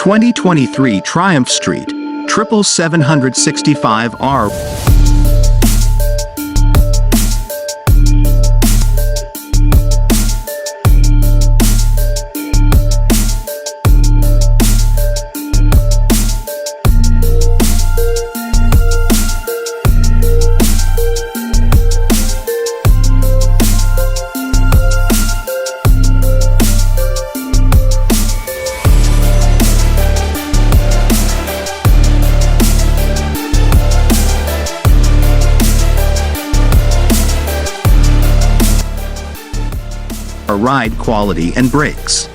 2023 Triumph Street 765R. Ride quality and brakes.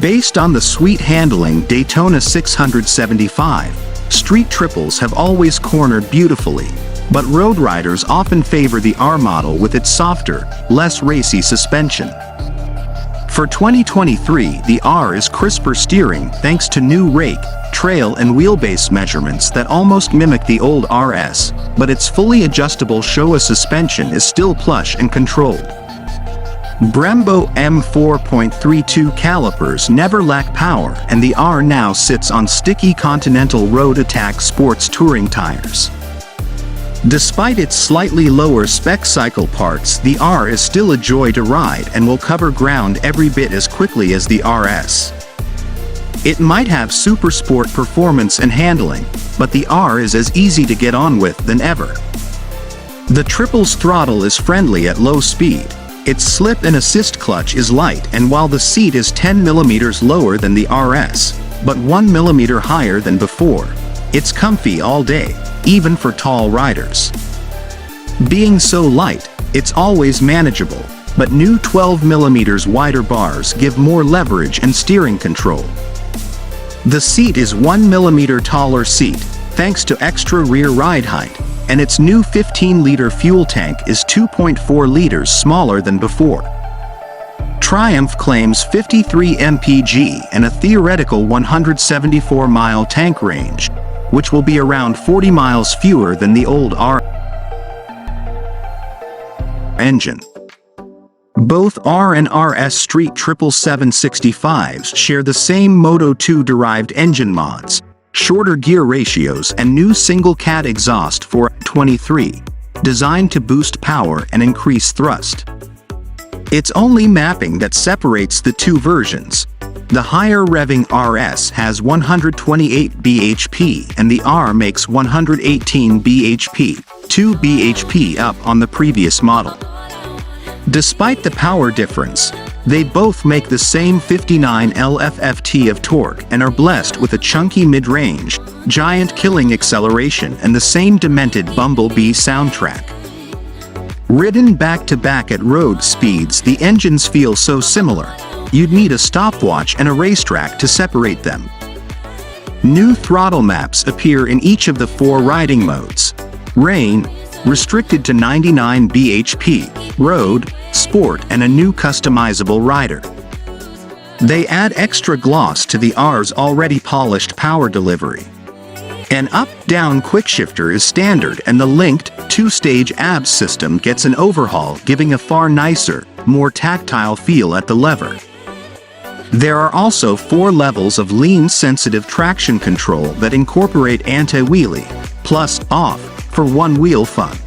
Based on the sweet handling Daytona 675, street triples have always cornered beautifully, but road riders often favor the R model with its softer, less racy suspension. For 2023, the R is crisper steering thanks to new rake, trail and wheelbase measurements that almost mimic the old RS, but its fully adjustable Showa suspension is still plush and controlled. Brembo M4.32 calipers never lack power, and the R now sits on sticky Continental Road Attack Sports touring tires. Despite its slightly lower spec cycle parts, the R is still a joy to ride and will cover ground every bit as quickly as the RS. It might have super sport performance and handling, but the R is as easy to get on with than ever. The triple's throttle is friendly at low speed. Its slip and assist clutch is light, and while the seat is 10 mm lower than the RS, but 1 mm higher than before, it's comfy all day, even for tall riders. Being so light, it's always manageable, but new 12 mm wider bars give more leverage and steering control. The seat is 1 mm taller seat, thanks to extra rear ride height, and its new 15-liter fuel tank is 2.4 liters smaller than before. Triumph claims 53 mpg and a theoretical 174-mile tank range, which will be around 40 miles fewer than the old R engine. Both R and RS Street 765s share the same Moto2-derived engine mods, shorter gear ratios and new single-cat exhaust for 23, designed to boost power and increase thrust. It's only mapping that separates the two versions. The higher revving RS has 128 bhp and the R makes 118 bhp, 2 bhp up on the previous model. Despite the power difference, they both make the same 59 lf-ft of torque and are blessed with a chunky mid-range, giant killing acceleration and the same demented bumblebee soundtrack. Ridden back-to-back at road speeds, the engines feel so similar, you'd need a stopwatch and a racetrack to separate them. New throttle maps appear in each of the 4 riding modes. Rain, restricted to 99 bhp, road, sport and a new customizable rider. They add extra gloss to the R's already polished power delivery. An up-down quickshifter is standard, and the linked 2-stage ABS system gets an overhaul, giving a far nicer, more tactile feel at the lever. There are also 4 levels of lean-sensitive traction control that incorporate anti-wheelie, plus off, for one-wheel fun.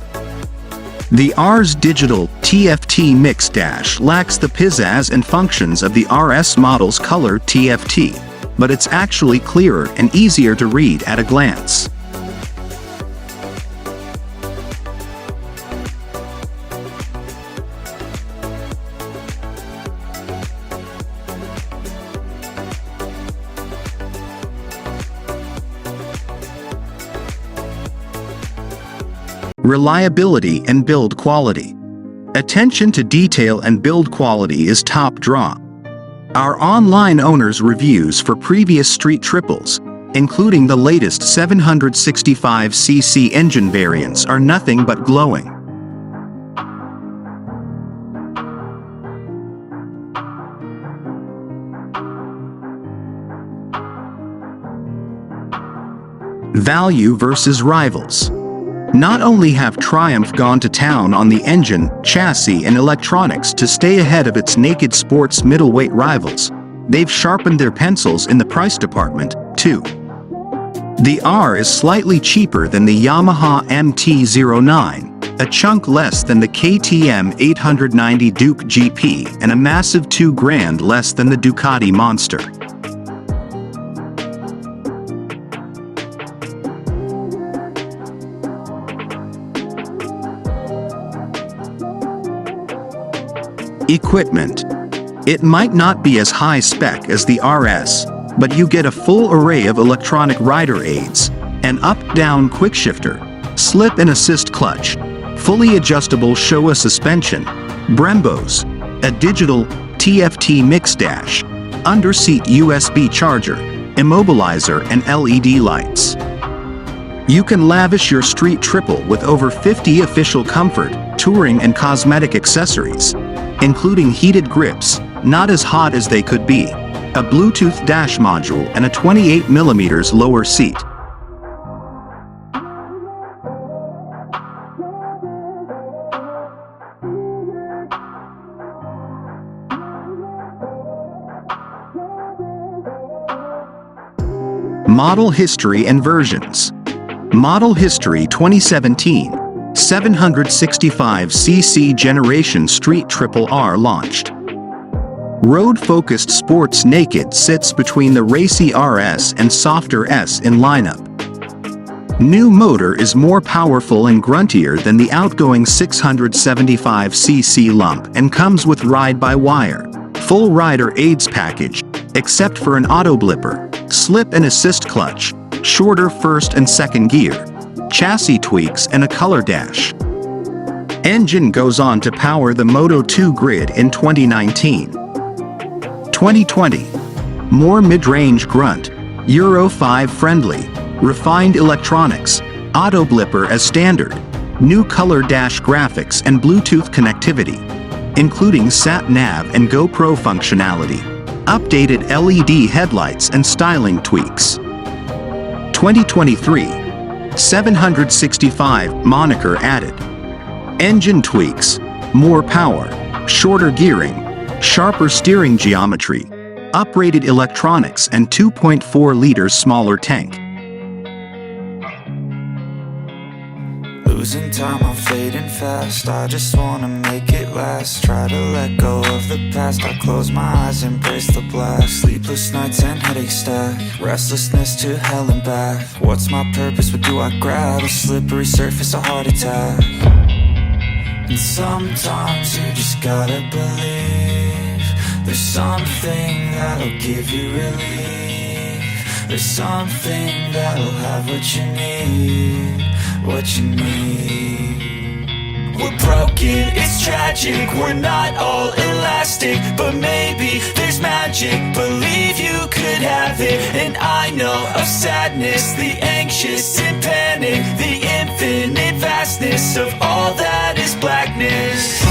The R's digital TFT mix dash lacks the pizzazz and functions of the RS model's color TFT, but it's actually clearer and easier to read at a glance. Reliability and build quality. Attention to detail and build quality is top draw. Our online owners' reviews for previous street triples, including the latest 765cc engine variants, are nothing but glowing. Value versus rivals. Not only have Triumph gone to town on the engine, chassis and electronics to stay ahead of its naked sports middleweight rivals, they've sharpened their pencils in the price department, too. The R is slightly cheaper than the Yamaha MT-09, a chunk less than the KTM 890 Duke GP, and a massive $2,000 less than the Ducati Monster. Equipment. It might not be as high spec as the RS, but you get a full array of electronic rider aids, an up-down quickshifter, slip and assist clutch, fully adjustable Showa suspension, Brembos, a digital TFT mix dash, underseat USB charger, immobilizer and LED lights. You can lavish your street triple with over 50 official comfort, touring and cosmetic accessories, including heated grips, not as hot as they could be, a Bluetooth dash module and a 28mm lower seat. Model history and versions. Model history 2017. 765cc Generation Street Triple R launched. Road-focused sports naked sits between the racy RS and softer S in lineup. New motor is more powerful and gruntier than the outgoing 675cc lump and comes with ride-by-wire, full rider aids package, except for an auto blipper, slip and assist clutch, shorter first and second gear, chassis tweaks and a color dash. Engine goes on to power the Moto2 grid in 2019. 2020. More mid-range grunt, Euro 5 friendly, refined electronics, auto blipper as standard, new color dash graphics and Bluetooth connectivity, including sat-nav and GoPro functionality, updated LED headlights and styling tweaks. 2023. 765 moniker added. Engine tweaks, more power, shorter gearing, sharper steering geometry, uprated electronics and 2.4-liter smaller tank. Losing time, I'm fading fast. I just wanna make it last. Try to let go of the past. I close my eyes, embrace the blast. Sleepless nights and headache stack. Restlessness to hell and back. What's my purpose? What do I grab? A slippery surface, a heart attack. And sometimes you just gotta believe there's something that'll give you relief. There's something that'll have what you need. What you need. We're broken, it's tragic. We're not all elastic, but maybe there's magic. Believe you could have it. And I know of sadness, the anxious and panic, the infinite vastness of all that is blackness.